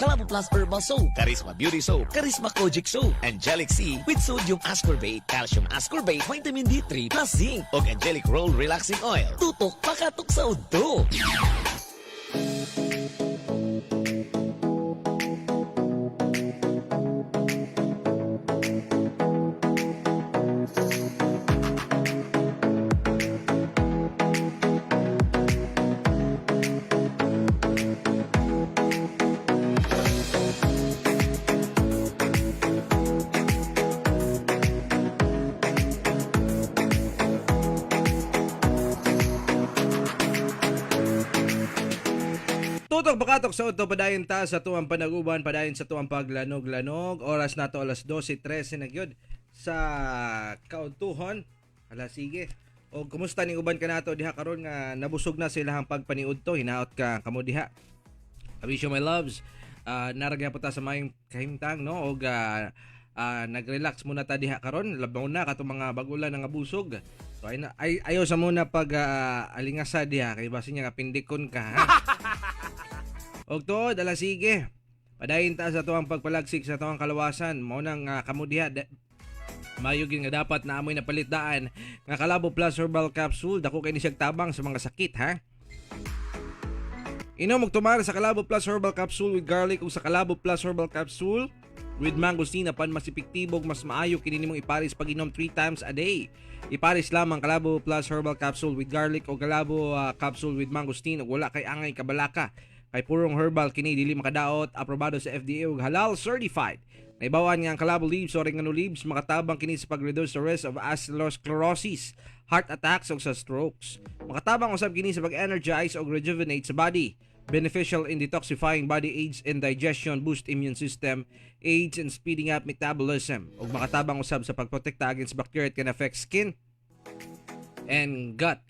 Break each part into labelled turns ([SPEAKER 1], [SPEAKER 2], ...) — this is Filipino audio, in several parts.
[SPEAKER 1] Calabo Plus Herbal Soap, Charisma Beauty Soap, Charisma Kojic Soap, Angelic C with Sodium Ascorbate, Calcium Ascorbate, Vitamin D3 plus Zinc, o Angelic Roll Relaxing Oil. Tutok pakatok sa udo.
[SPEAKER 2] Tutok pakatok sa uto, padayon ta sa tuwang panaguban, padayon sa tuwang paglanog-lanog. Oras na to alas 12:13 na gyud sa kautuhon. Ala sige. O kumusta ning uban kanato diha karon nga nabusog na silahang pagpaniud to, hinaot ka kamo diha. Abisyo my loves. Naragya po ta sa mayong kahimtang no og nag-relax muna ta diha karon, labaw na katong mga bagulan nga busog. So ayaw sa muna pag alingasa diha kay basin nga pindikon ka. Ha? Og to, dala sige. Padayon ta sa tuwang pagpalagsik sa tuwang kalawasan. Mao nang kamudiha mayo gyud nga dapat na amoy napalitdaan nga Calabo Plus Herbal Capsule. Dako kay ni siyang tabang sa mga sakit ha. Inom og tumar sa Calabo Plus Herbal Capsule with garlic ug sa Calabo Plus Herbal Capsule with mangosteen apan mas epektibo ug mas maayo kini nimong iparis pag inom 3 times a day. Iparis lamang Calabo Plus Herbal Capsule with garlic o Calabo Capsule with mangosteen ug wala kay angay kabalaka. Kay purong herbal kini dili makadaot, aprobado sa FDA ug halal certified. Naibawan nga ang Calabo leaves o oregano leaves makatabang kini sa pag-reduce the risk of atherosclerosis, heart attacks ug sa strokes. Makatabang usab kini sa pag-energize ug rejuvenate sa body. Beneficial in detoxifying body aids in digestion, boost immune system, aids in speeding up metabolism. Ug makatabang usab sa pagprotekta against bacteria that can affect skin and gut.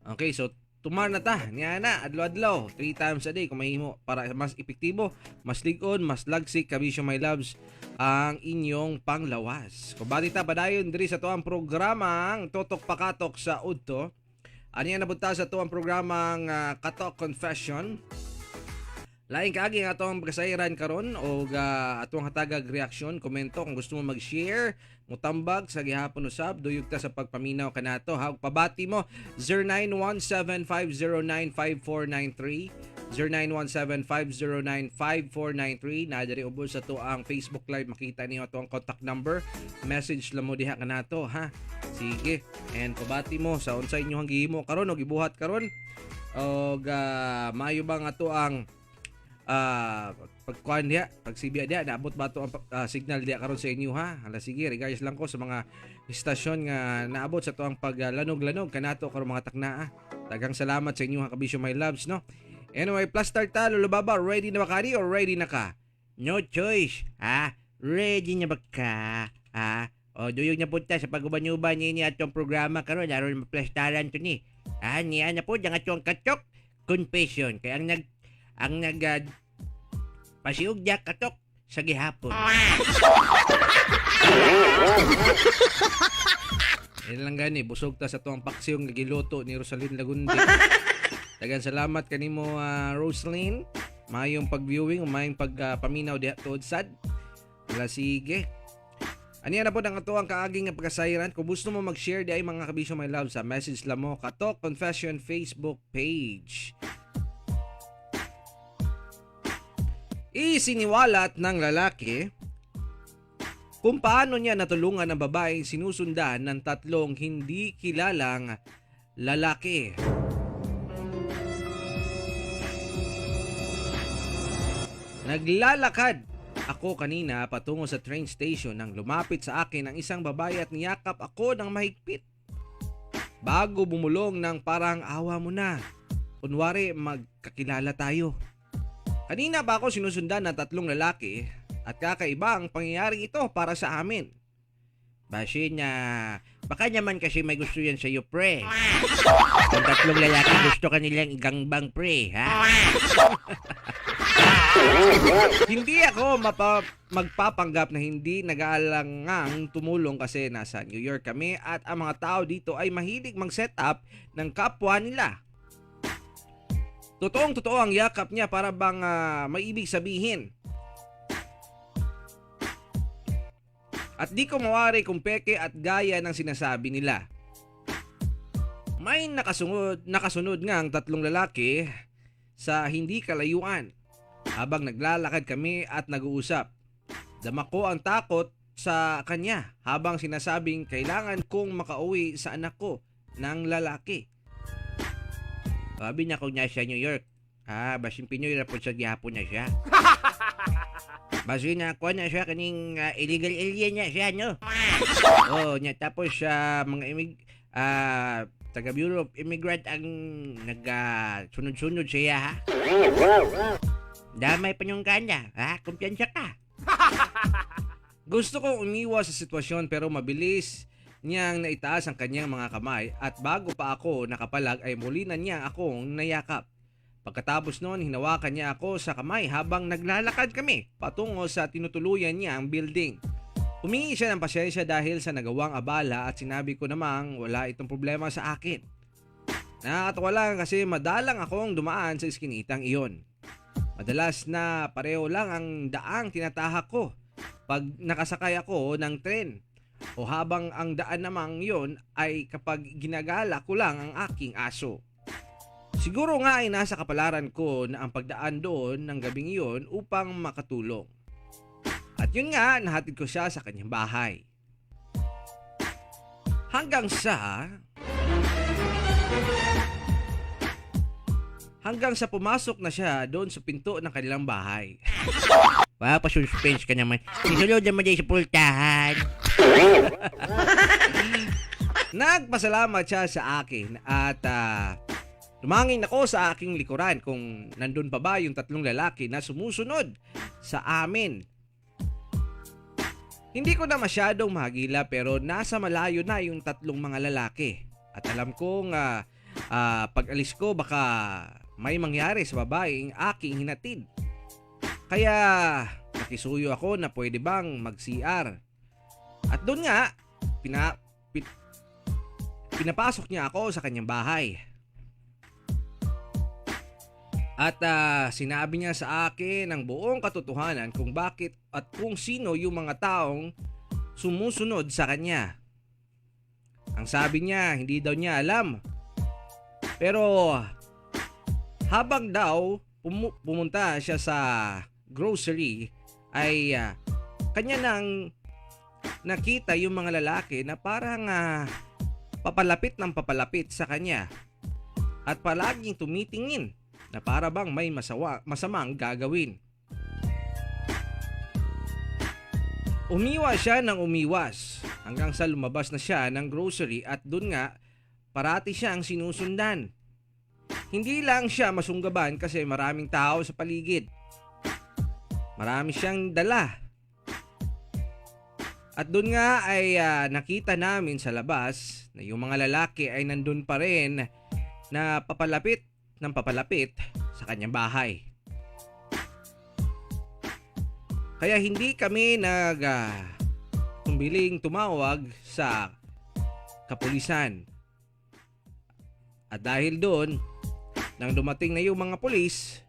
[SPEAKER 2] Okay, so tumar na ta, niya na, adlaw-adlaw, 3 times a day kung mahimo para mas epektibo, mas ligon, mas lagsik, kabisyo my loves, ang inyong panglawas. Kung bati ta, padayon diri sa tuwang programang Totok Pakatok sa Udto. Ano yan nabunta sa tuwang programang Katok Confession. Laing kaagi nga atong pagkasairan karon o atong hatagag reaksyon, komento kung gusto mo mag-share, mutambag sa gihapon usab, duyog ta sa pagpaminaw kanato ha. Pabati mo 0917-509-5493 0917-509-5493 na diri ubos sa to ang Facebook Live, makita niyo ato ang contact number, message lang mo diha kanato ha. Sige, and pabati mo sa unsay inyo hangihimo karon o gibuhat karon og maayo bang ato ang pagkuhan diya, pagsibya diya, naabot ba ito ang signal diya karon sa inyo ha? Hala sige, regards lang ko sa mga istasyon nga naabot sa ito ang paglanog-lanog kanato karon mga taknaa. Daghang salamat sa inyo ha kabisyo my loves no. Anyway, plus start ta, lulubaba, ready na ba kani or ready na ka? No choice, ha? Ready na ba ka? Ha? O duyog na punta sa paguban-uban ni atong programa karon aron maplastaran to ni. Niya na po ang atong katok confession kay ang pasiug diya katok sa gihapon. Yan lang gani, busog ta sa tuwang paksiyong giluto ni Rosalyn Lagundi. Dagan salamat kanimo Rosalyn. Mayong pag-viewing, mayong pagpaminaw diha tuod sad. Wala sige. Ani na po ang atuang kaaging nga pagkasairan. Kung gusto mo mag-share di ay mga kabisyo my love sa message lang mo Katok Confession Facebook page. Isiniwalat ng lalaki kung paano niya natulungan ang babaeng sinusundan ng 3 hindi kilalang lalaki. Naglalakad ako kanina patungo sa train station nang lumapit sa akin ang isang babae at niyakap ako ng mahigpit. Bago bumulong ng parang awa mo na. Kunwari magkakilala tayo. Kanina ba ako sinusundan ng 3 lalaki at kakaiba ang pangyayaring ito para sa amin. Base niya, baka naman kasi may gusto yan sa iyo, pre. Ang 3 lalaki gusto kanilang igangbang, pre, ha? Hindi ako magpapanggap na hindi nag-aalangang tumulong kasi nasa New York kami at ang mga tao dito ay mahilig mag-set up ng kapwa nila. Totoong-totoo ang yakap niya para bang may ibig sabihin. At di ko mawari kung peke at gaya ng sinasabi nila. May nakasunod nga ang tatlong lalaki sa hindi kalayuan habang naglalakad kami at nag-uusap. Dama ko ang takot sa kanya habang sinasabing kailangan kong makauwi sa anak ko ng lalaki. Sabi niya kung niya siya New York. Basin Pinoy na po siya gihapon na siya. Basin na ako na siya kaning illegal alien niya siya, no? Niya tapos mga taga Bureau of Immigrant ang sunod-sunod siya, ha? Damay pa yung kanya, ha? Kumpiyansa ka. Gusto kong umiwas sa sitwasyon pero mabilis niyang naitaas ang kanyang mga kamay at bago pa ako nakapalag ay muli na niya akong nayakap. Pagkatapos noon, hinawakan niya ako sa kamay habang naglalakad kami patungo sa tinutuluyan niya ang building. Humingi siya ng pasensya dahil sa nagawang abala at sinabi ko namang wala itong problema sa akin. Nakakatawa lang kasi madalang akong dumaan sa iskinitang iyon. Madalas na pareho lang ang daang tinatahak ko pag nakasakay ako ng tren o habang ang daan namang iyon ay kapag ginagala ko lang ang aking aso. Siguro nga ay nasa kapalaran ko na ang pagdaan doon ng gabing iyon upang makatulong. At yun nga, nahatid ko siya sa kanyang bahay. Hanggang sa pumasok na siya doon sa pinto ng kanilang bahay. Pa-suspense ka naman. Isulod naman dyan sa pultahan. Nagpasalamat siya sa akin at tumangin ako sa aking likuran kung nandun pa ba yung tatlong lalaki na sumusunod sa amin. Hindi ko na masyadong mahagila pero nasa malayo na yung tatlong mga lalaki. At alam kong pag alis ko baka may mangyari sa babaeng aking hinatid. Kaya nakisuyo ako na pwede bang mag-CR. At doon nga, pinapasok niya ako sa kanyang bahay. At sinabi niya sa akin ang buong katotohanan kung bakit at kung sino yung mga taong sumusunod sa kanya. Ang sabi niya, hindi daw niya alam. Pero habang daw pumunta siya sa grocery ay kanya nang nakita yung mga lalaki na parang papalapit ng papalapit sa kanya at palaging tumitingin na para bang may masamang gagawin. Umiwas siya ng umiwas hanggang sa lumabas na siya ng grocery at dun nga parati siyang sinusundan. Hindi lang siya masunggaban kasi maraming tao sa paligid. Marami siyang dala. At dun nga ay nakita namin sa labas na yung mga lalaki ay nandun pa rin na papalapit sa kanyang bahay. Kaya hindi kami tumbiling tumawag sa kapulisan. At dahil doon, nang dumating na yung mga pulis,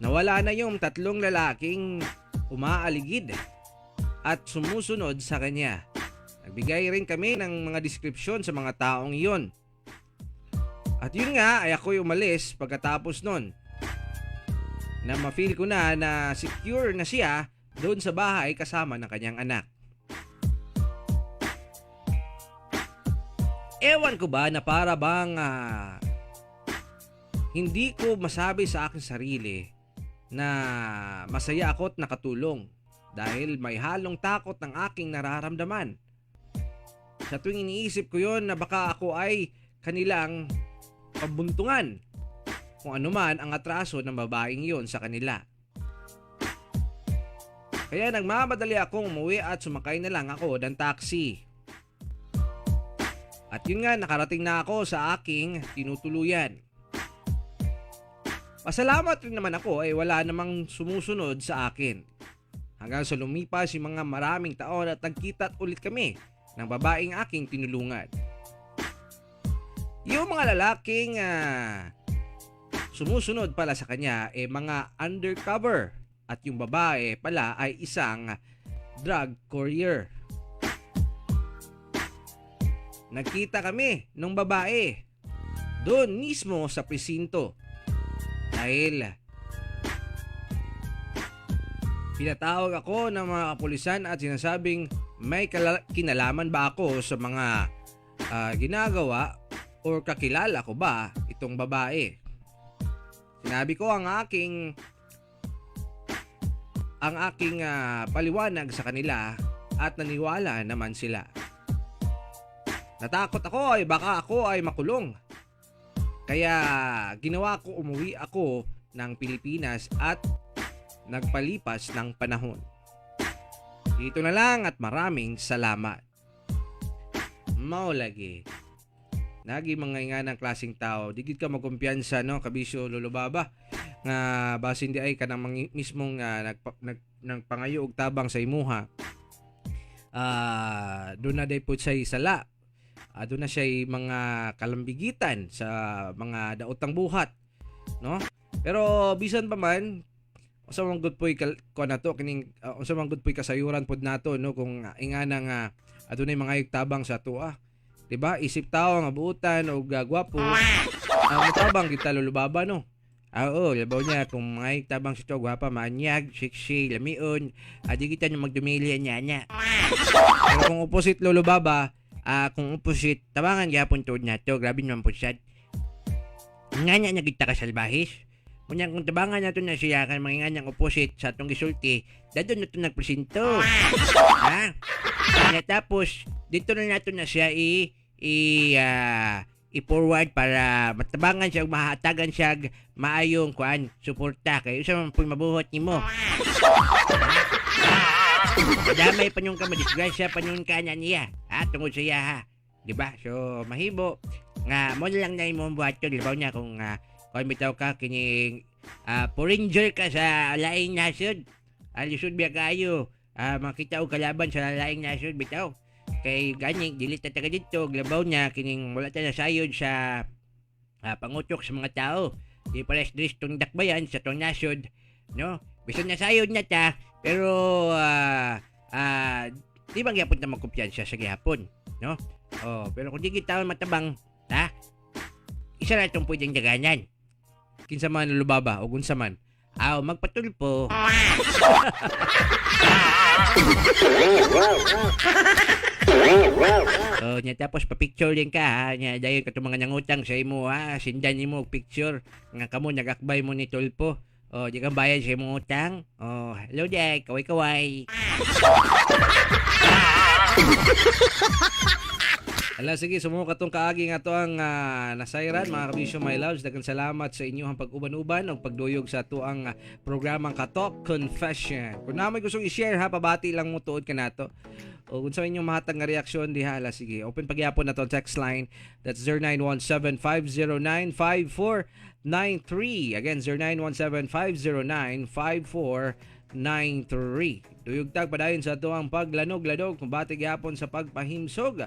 [SPEAKER 2] nawala na yung tatlong lalaking umaaligid at sumusunod sa kanya. Nagbigay rin kami ng mga deskripsyon sa mga taong iyon. At yun nga ay ako'y umalis pagkatapos nun na ma-feel ko na secure na siya doon sa bahay kasama ng kanyang anak. Ewan ko ba na para bang hindi ko masabi sa aking sarili na masaya ako at nakatulong dahil may halong takot ng aking nararamdaman. Sa tuwing iniisip ko yon na baka ako ay kanilang pabuntungan kung ano man ang atraso ng babaeng yon sa kanila. Kaya nagmamadali akong umuwi at sumakay na lang ako ng taxi. At yun nga, nakarating na ako sa aking tinutuluyan. Pasalamat rin naman ako ay wala namang sumusunod sa akin. Hanggang sa lumipas yung mga maraming taon at nagkita ulit kami ng babaeng aking tinulungan. Yung mga lalaking sumusunod pala sa kanya mga undercover at yung babae pala ay isang drug courier. Nagkita kami nung babae doon mismo sa presinto dahil pinatawag ako ng mga kapulisan at sinasabing may kinalaman ba ako sa mga ginagawa o kakilala ko ba itong babae. Sinabi ko ang aking paliwanag sa kanila at naniwala naman sila. Natakot ako ay baka ako ay makulong. Kaya ginawa ko umuwi ako ng Pilipinas at nagpalipas ng panahon. Dito na lang at maraming salamat. Maulagi. Nagi mga nga ng klaseng tao. Digit ka magkumpiyansa no, kabisyo lulubaba. Nga basin di ay kanang mismong nagpangayo og tabang sa imuha. Doon na day po siya sala. Doon na siya mga kalambigitan sa mga daotang buhat, no? Pero bisan pa man usa man gud poy ko nato kining usa man gud poy kasayuran pod nato no kung ingana nga adunay mga tabang sa tuwa. Diba? Isip tao nga buutan o gagwapo. Matabang kita lulubaba no. Oo, labaw niya kung mga tabang sa tuwa gwapa, maanyag, sexy, lamion, di kita nyo magdumili niya. Pero kung opposite lulubaba, kung opposite, tabangan gyapon tuod nato, grabe naman po siya. Nga niya kita kasalbahis. Kunya kung tabangan nato na siya kan mga nganyang opposite sa atong gisulti, dadon nato nagpresinto. Ha? Kanya tapos dito na nato na siya i-forward para matabangan siya, mahatagan siya maayong kuan suporta kay usa man puy mabuhat nimo. Damay pa yung kamadisgrasya pa yung kanya niya. Tungod sa iya ha. Diba? So, mahibo. Nga, mo lang na yung buhat yun. Diba niya kung bitaw ka, kining foreigner ka sa laing nasod. Alisod biya kayo. Makita o kalaban sa laing nasod, bitaw. Kay ganing, dilit na taga dito. Glabaw niya, kining wala tayo nasayod sa pangutok sa mga tao. Di pares dris tong dakbayan sa tong nasod. No? Bisan nasayod na ta, pero di bang yapon na magkumpiyansya sa gihapon, no? Pero kung di kita matabang, isa na itong pwedeng daganan. Kinsa man lubaba o kunsa man. Magpatulpo. Nya tapos pa-picture din ka ha. Nya dayon ka mga nangutang sa imo ha. Sindan nimo picture nga kamo nagakbay mo ni tulpo. Di ka bayad sa imong utang. Hello day, kaway-kaway. Ala, sige, sumuka tong kaagi nga to ang nasayran, mga kabisyo, my loves. Daghang salamat sa inyong pag-uban-uban o pagduyog sa to ang programang Katok Confession. Kung na may gustong i-share ha, pabati lang mo tuod ka na to. O kung sa inyong mahatag nga reaksyon, di hala, sige. Open pagyapon na to text line. That's 0917-509-5493. Again, 0917-509-5493. Duyugtag padayon sa ato ang paglanog-lanog kung bati gyapon sa pagpahimsog.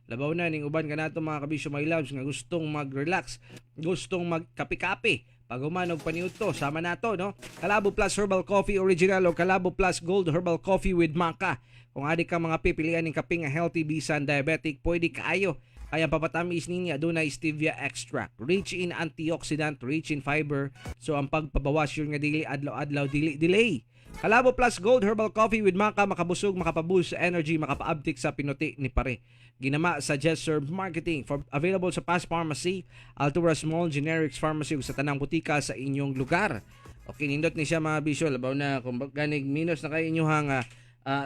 [SPEAKER 2] Labaw na ning uban kanato mga kabisyo my loves nga gustong mag-relax, gustong magkapi-kapi. Pag humanog paniudto, sama nato no. Kalabo Plus Herbal Coffee Original o Kalabo Plus Gold Herbal Coffee with Maca. Kung adik ka mga pipilian ning kape nga healthy bisan diabetic, pwede kaayo. Kaya papatamis ninyo adunay stevia extract, rich in antioxidant, rich in fiber. So ang pagpabawas yun nga dili adlaw-adlaw dili delay. Kalabo Plus Gold Herbal Coffee with Maca, makabusog, makapaboost sa energy, makapaabtik sa pinuti ni pare. Ginama sa Just Serve Marketing. Available sa Pass Pharmacy, Altura Small Generics Pharmacy ug sa tanang butika sa inyong lugar. Okay, nindot ni siya mga bisyo. Labaw na kung ganig minus na kayo inyong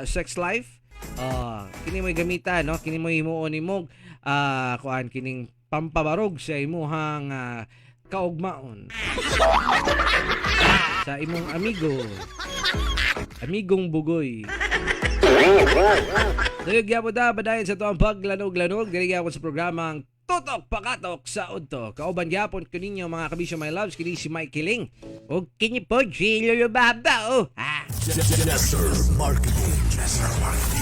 [SPEAKER 2] sex life. Kini mo'y gamitan, no? Kini mo'y himuon imog kuan kining pampabarog sa imuhang kaugmaon. Sa imong amigong bugoy. Dayog gyapon da badayon sa tuang paglanog-lanog diri gyapon sa programang Tutok Pakatok sa Udto. Kauban gyapon kuninyo mga kabisyo my loves, kini si Mike Kiling ug kini pod si Lolo Baba.